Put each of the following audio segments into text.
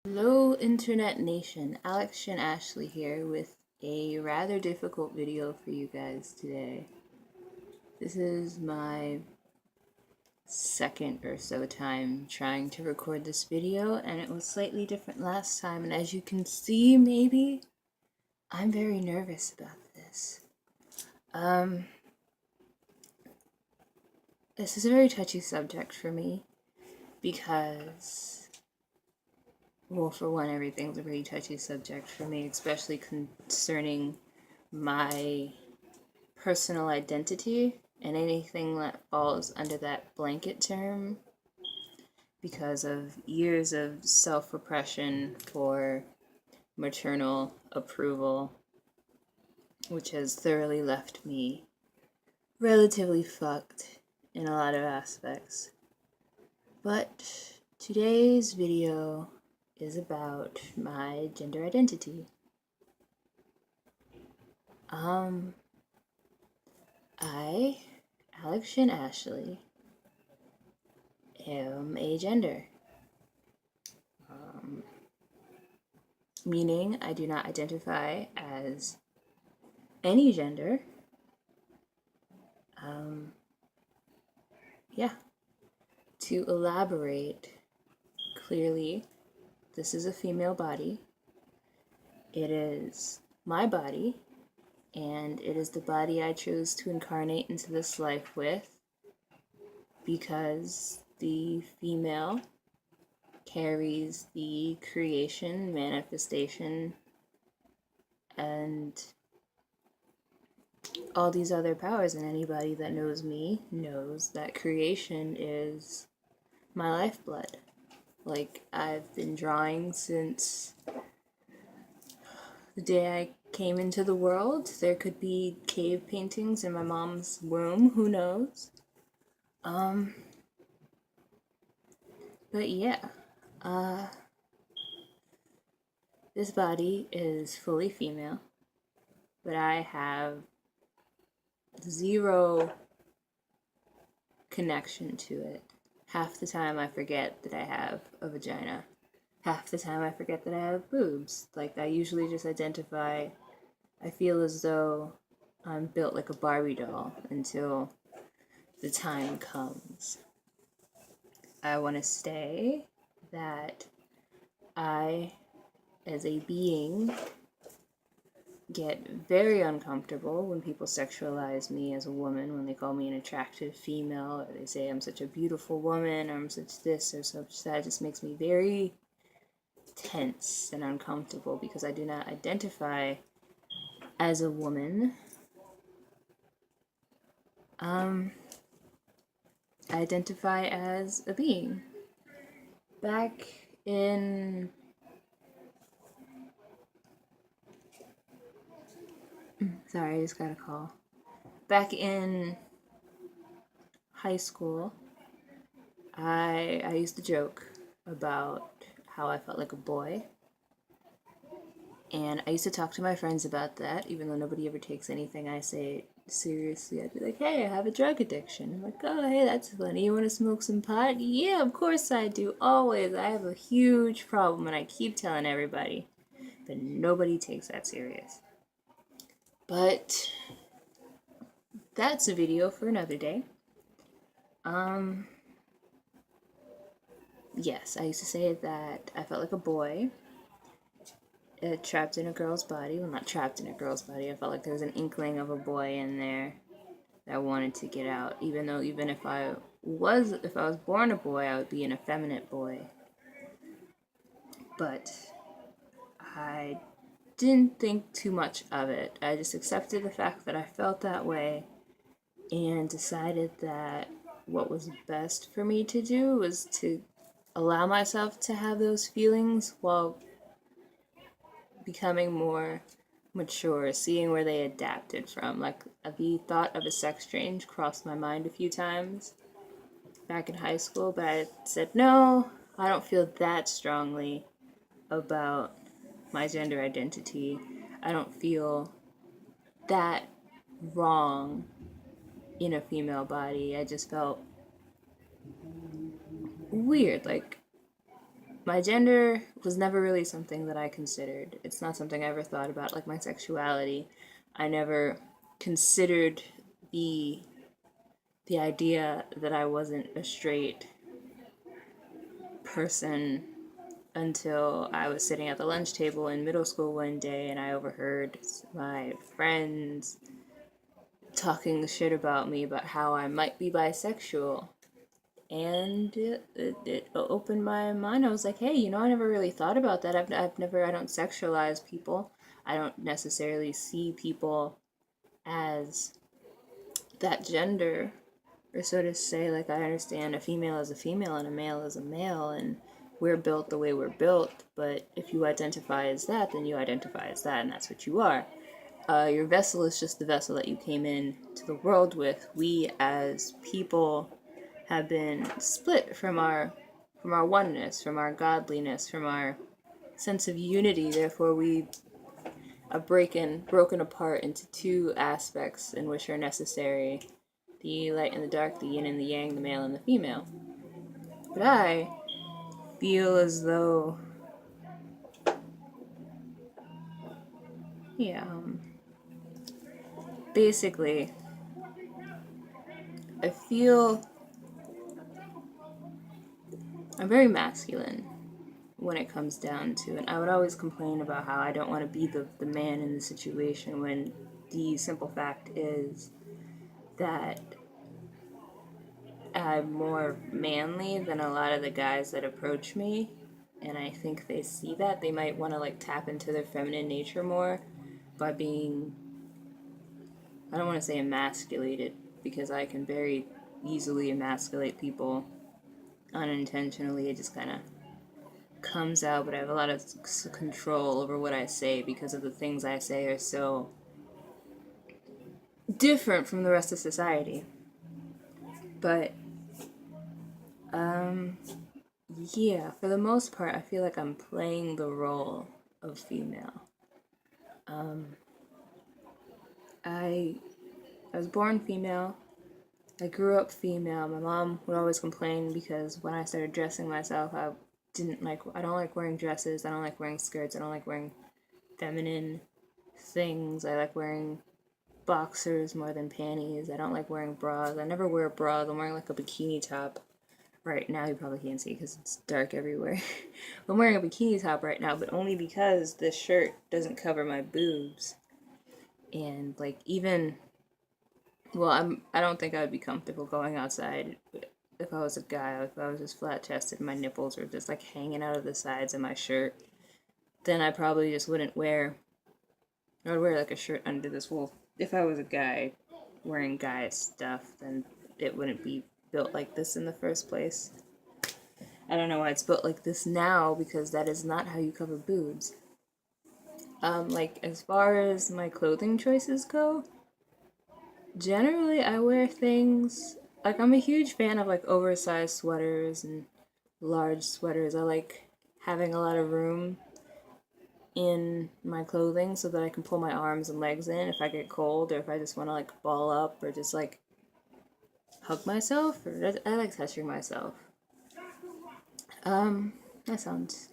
Hello Internet Nation, AlexShin Ashley here with a rather difficult video for you guys today. This is my second or so time trying to record this video, and it was slightly different last time, and as you can see maybe, I'm very nervous about this. This is a very touchy subject for me because, well, for one, everything's a very touchy subject for me, especially concerning my personal identity and anything that falls under that blanket term because of years of self-repression for maternal approval, which has thoroughly left me relatively fucked in a lot of aspects. But today's video is about my gender identity. I, AlexShin Ashley, am a gender. Meaning I do not identify as any gender. To elaborate clearly, this is a female body. It is my body, and it is the body I chose to incarnate into this life with because the female carries the creation, manifestation, and all these other powers, and anybody that knows me knows that creation is my lifeblood. Like, I've been drawing since the day I came into the world. There could be cave paintings in my mom's womb, who knows? But yeah, this body is fully female, but I have zero connection to it. Half the time I forget that I have a vagina. Half the time I forget that I have boobs. Like, I usually just identify, I feel as though I'm built like a Barbie doll until the time comes. I want to say that I, as a being, get very uncomfortable when people sexualize me as a woman, when they call me an attractive female, or they say I'm such a beautiful woman, or I'm such this or such that. It just makes me very tense and uncomfortable because I do not identify as a woman. I identify as a being. Back in Sorry, I just got a call. Back in high school, I used to joke about how I felt like a boy. And I used to talk to my friends about that, even though nobody ever takes anything I say seriously. I'd be like, hey, I have a drug addiction. I'm like, oh, hey, that's funny. You want to smoke some pot? Yeah, of course I do. Always. I have a huge problem, and I keep telling everybody. But nobody takes that serious. But that's a video for another day. Yes, I used to say that I felt like a boy, trapped in a girl's body. Well, not trapped in a girl's body. I felt like there was an inkling of a boy in there that wanted to get out. Even if I was born a boy, I would be an effeminate boy. But I didn't think too much of it. I just accepted the fact that I felt that way and decided that what was best for me to do was to allow myself to have those feelings while becoming more mature, seeing where they adapted from. Like, the thought of a sex change crossed my mind a few times back in high school, but I said, no, I don't feel that strongly about my gender identity. I don't feel that wrong in a female body. I just felt weird. Like, my gender was never really something that I considered. It's not something I ever thought about, like my sexuality. I never considered the the idea that I wasn't a straight person until I was sitting at the lunch table in middle school one day and I overheard my friends talking shit about me about how I might be bisexual. And it opened my mind. I was like, hey, I never really thought about that. I don't sexualize people. I don't necessarily see people as that gender, or so to say. Like, I understand a female is a female and a male is a male, and we're built the way we're built, but if you identify as that, then you identify as that, and that's what you are. Your vessel is just the vessel that you came in to the world with. We as people have been split from our oneness, from our godliness, from our sense of unity. Therefore, we are broken apart into two aspects in which are necessary: the light and the dark, the yin and the yang, the male and the female. But I feel as though, yeah, basically, I feel I'm very masculine when it comes down to it. I would always complain about how I don't want to be the man in the situation, when the simple fact is that I'm more manly than a lot of the guys that approach me. And I think they see that. They might want to like tap into their feminine nature more by being, I don't want to say emasculated, because I can very easily emasculate people unintentionally. It just kind of comes out, but I have a lot of control over what I say because of the things I say are so different from the rest of society. But yeah, for the most part, I feel like I'm playing the role of female. I was born female. I grew up female. My mom would always complain because when I started dressing myself, I don't like wearing dresses. I don't like wearing skirts. I don't like wearing feminine things. I like wearing boxers more than panties. I don't like wearing bras. I never wear bras. I'm wearing like a bikini top right now. You probably can't see because it's dark everywhere. I'm wearing a bikini top right now, but only because this shirt doesn't cover my boobs. And like, even, well, I don't think I would be comfortable going outside if I was a guy. If I was just flat chested and my nipples were just like hanging out of the sides of my shirt, then I probably just wouldn't wear. I would wear like a shirt under this wool. If I was a guy wearing guy stuff, then it wouldn't be built like this in the first place. I don't know why it's built like this now, because that is not how you cover boobs. Like, as far as my clothing choices go, generally I wear things, like, I'm a huge fan of like oversized sweaters and large sweaters. I like having a lot of room in my clothing so that I can pull my arms and legs in if I get cold, or if I just want to like ball up, or just like hug myself, or I like touching myself. That sounds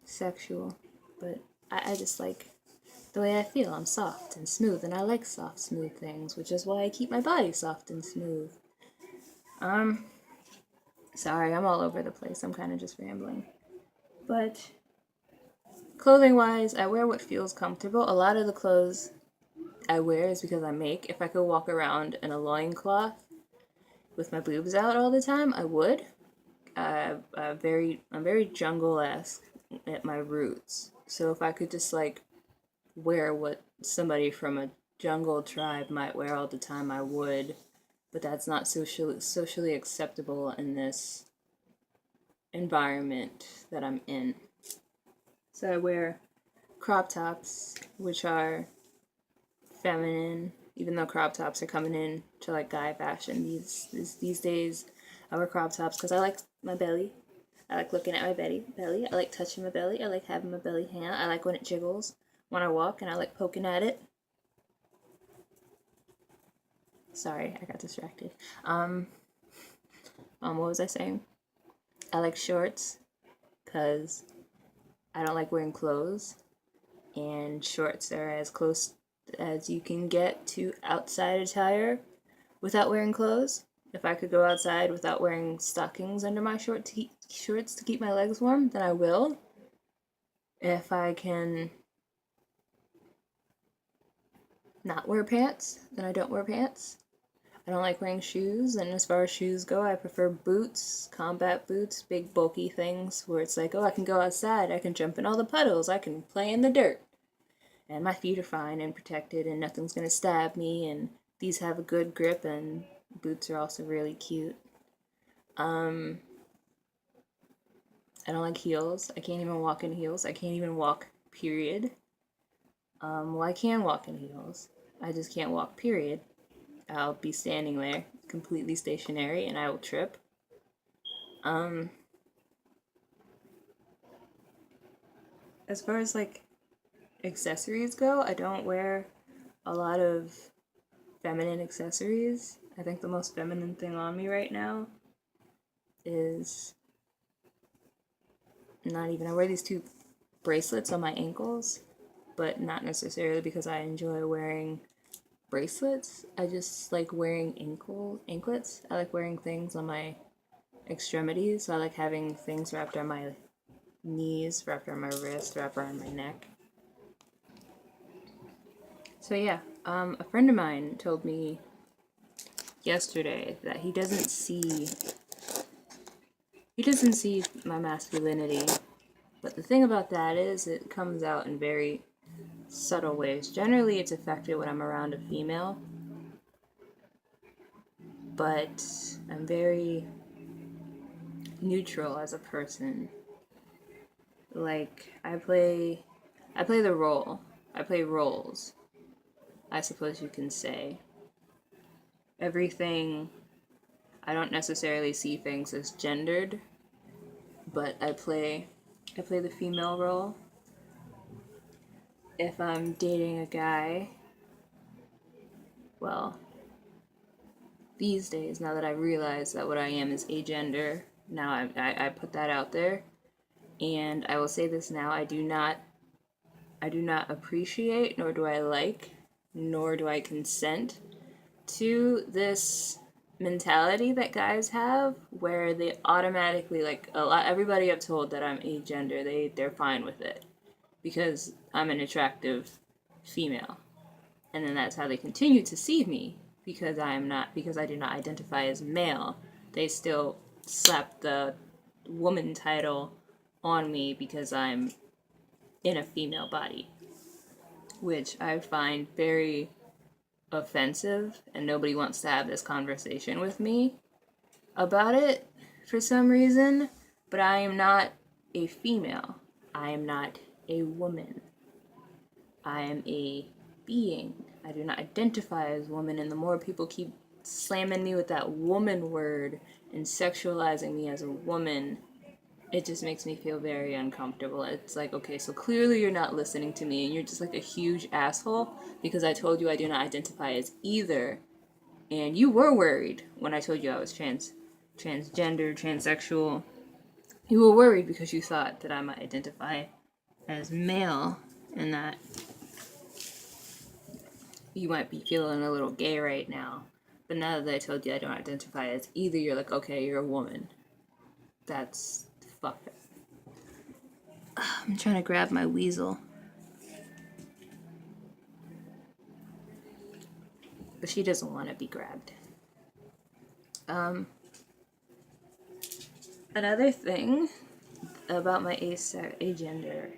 sexual, but I just like the way I feel. I'm soft and smooth, and I like soft, smooth things, which is why I keep my body soft and smooth. Sorry, I'm all over the place. I'm kind of just rambling. But clothing wise, I wear what feels comfortable. A lot of the clothes I wear is because I make. If I could walk around in a loincloth with my boobs out all the time, I would. I'm very jungle-esque at my roots. So if I could just like wear what somebody from a jungle tribe might wear all the time, I would. But that's not socially acceptable in this environment that I'm in. So I wear crop tops, which are feminine, even though crop tops are coming in to like guy fashion these days. I wear crop tops because I like my belly. I like looking at my belly. I like touching my belly. I like having my belly hang out. I like when it jiggles when I walk, and I like poking at it. Sorry, I got distracted. What was I saying? I like shorts. because I don't like wearing clothes, and shorts are as close as you can get to outside attire without wearing clothes. If I could go outside without wearing stockings under my shorts to keep my legs warm, then I will. If I can not wear pants, then I don't wear pants. I don't like wearing shoes, and as far as shoes go, I prefer boots, combat boots, big bulky things where it's like, oh, I can go outside, I can jump in all the puddles, I can play in the dirt. And my feet are fine and protected, and nothing's gonna stab me, and these have a good grip, and boots are also really cute. I don't like heels. I can't even walk in heels. I can't even walk, period. Well, I can walk in heels. I just can't walk, period. I'll be standing there, completely stationary, and I will trip. As far as like accessories go, I don't wear a lot of feminine accessories. I think the most feminine thing on me right now is not even, I wear these two bracelets on my ankles, but not necessarily because I enjoy wearing bracelets. I just like wearing anklets. I like wearing things on my extremities. I like having things wrapped around my knees, wrapped around my wrist, wrapped around my neck. So yeah, a friend of mine told me yesterday that he doesn't see my masculinity. But the thing about that is it comes out in very subtle ways. Generally, it's affected when I'm around a female, but I'm very neutral as a person. Like, I play the role. I play roles, I suppose you can say. Everything, I don't necessarily see things as gendered, but I play the female role. If I'm dating a guy, well, these days, now that I realize that what I am is agender, now I put that out there, and I will say this now: I do not appreciate, nor do I like, nor do I consent to this mentality that guys have, where they automatically, like, everybody I've told that I'm agender, they're fine with it because I'm an attractive female, and then that's how they continue to see me because I do not identify as male. They still slap the woman title on me because I'm in a female body, which I find very offensive, and nobody wants to have this conversation with me about it for some reason. But I am not a female. I am not a woman. I am a being. I do not identify as woman, and the more people keep slamming me with that woman word and sexualizing me as a woman, it just makes me feel very uncomfortable. It's like, okay, so clearly you're not listening to me, and you're just like a huge asshole because I told you I do not identify as either, and you were worried when I told you I was transgender, transsexual. You were worried because you thought that I might identify as male, and that you might be feeling a little gay right now. But now that I told you I don't identify as either, you're like, okay, you're a woman. That's fuck it. I'm trying to grab my weasel. But she doesn't want to be grabbed. Another thing about my agenderness.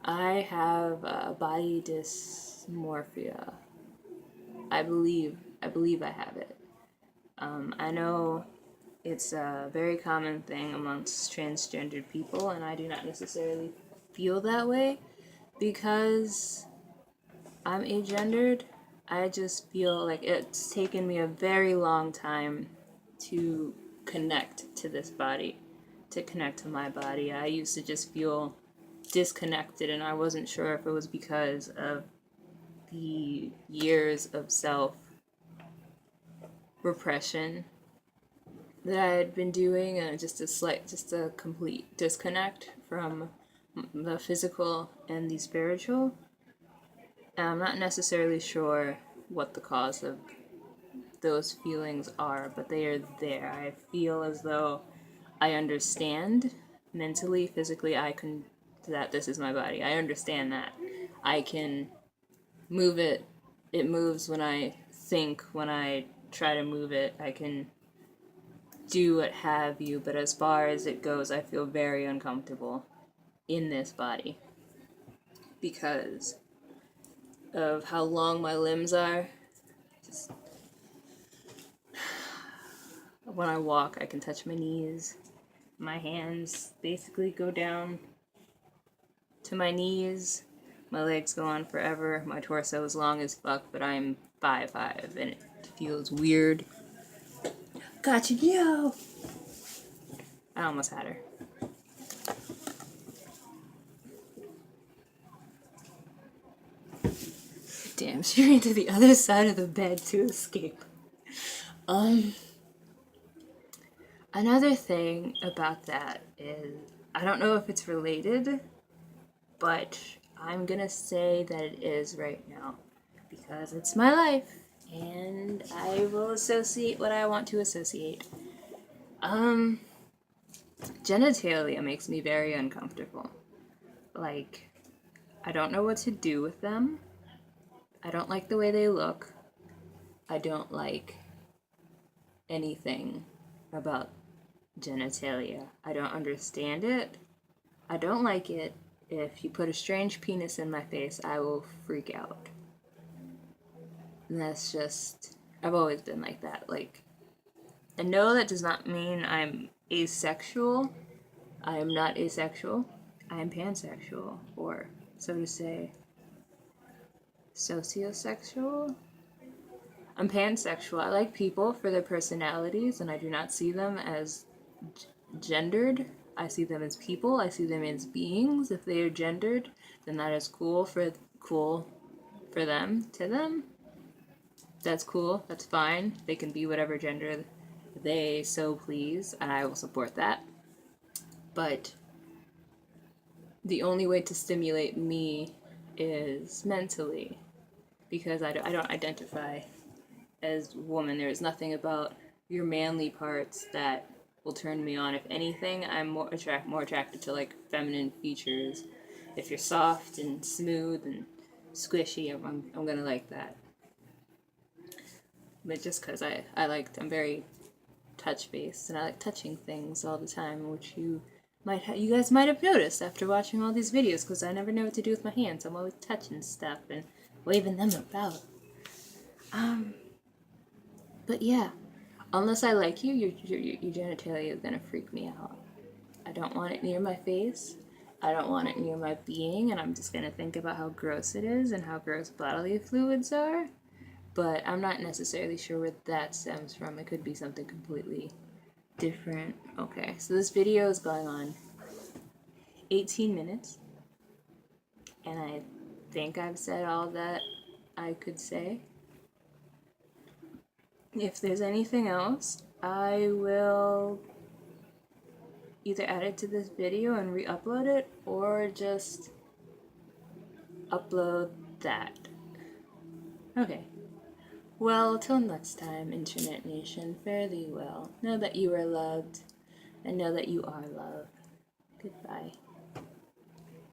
I have body dysmorphia. I believe I have it. I know it's a very common thing amongst transgendered people, and I do not necessarily feel that way because I'm agendered. I just feel like it's taken me a very long time to connect to this body, to connect to my body. I used to just feel disconnected, and I wasn't sure if it was because of the years of self repression that I had been doing, and just a complete disconnect from the physical and the spiritual. And I'm not necessarily sure what the cause of those feelings are, but they are there. I feel as though I understand mentally, physically, I can, that this is my body. I understand that. I can move it. It moves when I think, when I try to move it. I can do what have you, but as far as it goes, I feel very uncomfortable in this body because of how long my limbs are. Just, when I walk, I can touch my knees. My hands basically go down to my knees. My legs go on forever. My torso is long as fuck, but I'm 5'5", and it feels weird. Gotcha, yo! I almost had her. Damn, she ran to the other side of the bed to escape. Another thing about that is, I don't know if it's related, but I'm gonna say that it is right now because it's my life and I will associate what I want to associate. Genitalia makes me very uncomfortable. Like, I don't know what to do with them. I don't like the way they look. I don't like anything about genitalia. I don't understand it. I don't like it. If you put a strange penis in my face, I will freak out. And that's just, I've always been like that. Like, and no, that does not mean I'm asexual. I am not asexual. I am pansexual, or so to say, sociosexual. I'm pansexual. I like people for their personalities, and I do not see them as gendered. I see them as people. I see them as beings. If they are gendered, then that is cool for them. To them, that's cool. That's fine. They can be whatever gender they so please, and I will support that. But the only way to stimulate me is mentally, because I don't identify as woman. There is nothing about your manly parts that will turn me on. If anything, I'm more attracted to like feminine features. If you're soft and smooth and squishy, I'm gonna like that. But just because I'm very touch based and I like touching things all the time, which you guys might have noticed after watching all these videos, because I never know what to do with my hands. I'm always touching stuff and waving them about. But yeah, unless I like you, your genitalia is gonna freak me out. I don't want it near my face. I don't want it near my being, and I'm just gonna think about how gross it is and how gross bodily fluids are. But I'm not necessarily sure where that stems from. It could be something completely different. Okay, so this video is going on 18 minutes, and I think I've said all that I could say. If there's anything else, I will either add it to this video and re-upload it, or just upload that. Okay. Well, till next time, Internet Nation, fare thee well. Know that you are loved, and know that you are loved. Goodbye.